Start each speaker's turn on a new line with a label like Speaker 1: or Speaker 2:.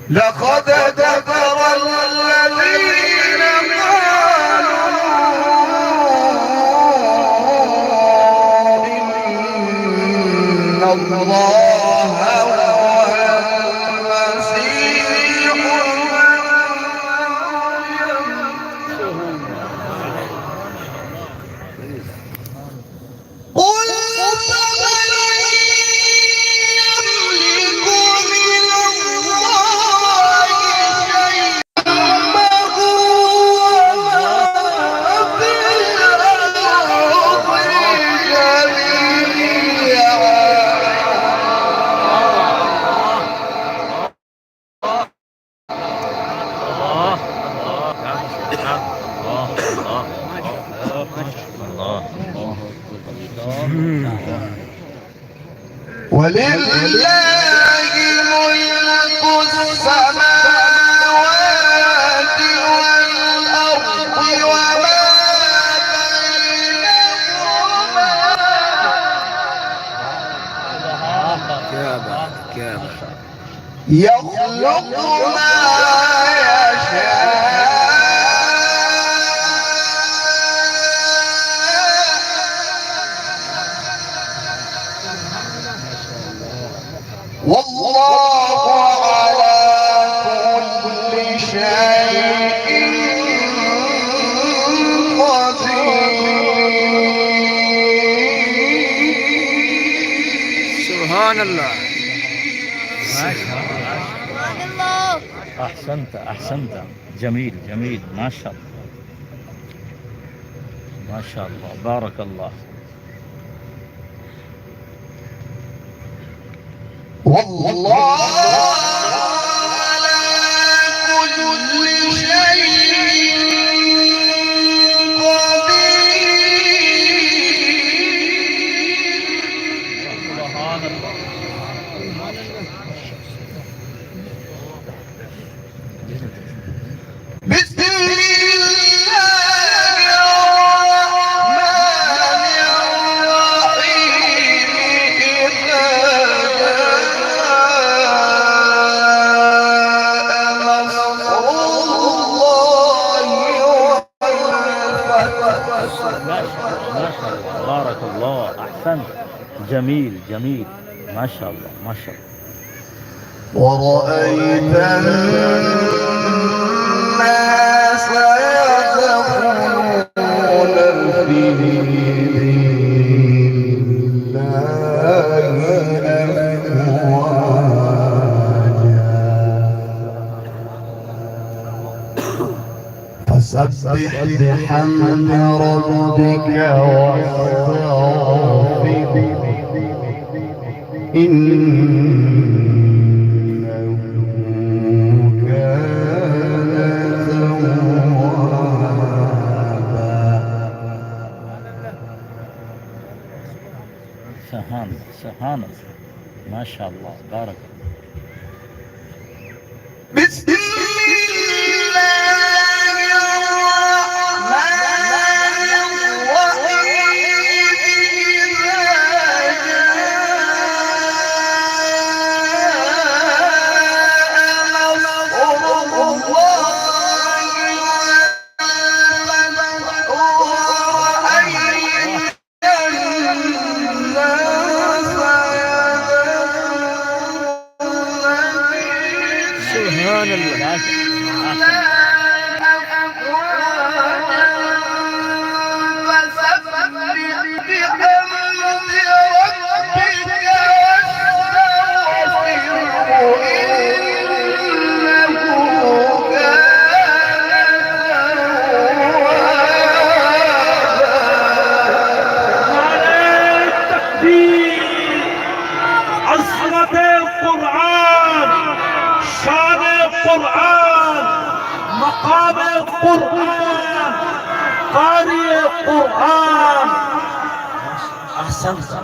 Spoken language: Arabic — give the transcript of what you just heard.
Speaker 1: لقد كفر الذين قالوا إن الله هو المسيح قل فمن يملك من الله شيئا وما في الأرض ولله ملك السماوات والأرض وما بينهما يخلق ما يشاء والله على كل شيء قدير.
Speaker 2: سبحان الله.
Speaker 3: أحسنت أحسنت، جميل جميل، ما شاء الله ما شاء الله، بارك الله.
Speaker 1: والله على كل شيء قدير.
Speaker 3: سبحان الله.
Speaker 1: بسم الله الرحمن الرحيم إذا جاء نصر الله والفتح.
Speaker 3: ما شاء الله ما شاء الله، بارك الله، أحسنت، جميل جميل، ما شاء الله ما شاء الله.
Speaker 1: ورأيت الناس يدخلون في دين الله أفواجا فسبح بحمد ربك واستغفره
Speaker 3: سبحان سبحان الله، ما شاء الله، بارك الله.
Speaker 1: بسم الله الرحمن الرحيم إذا جاء نصر الله والفتح ورأيت
Speaker 3: سبحان الله.
Speaker 4: عظمة القرآن، شان القرآن، مقام القرآن، قارئ القرآن.
Speaker 3: أحسنت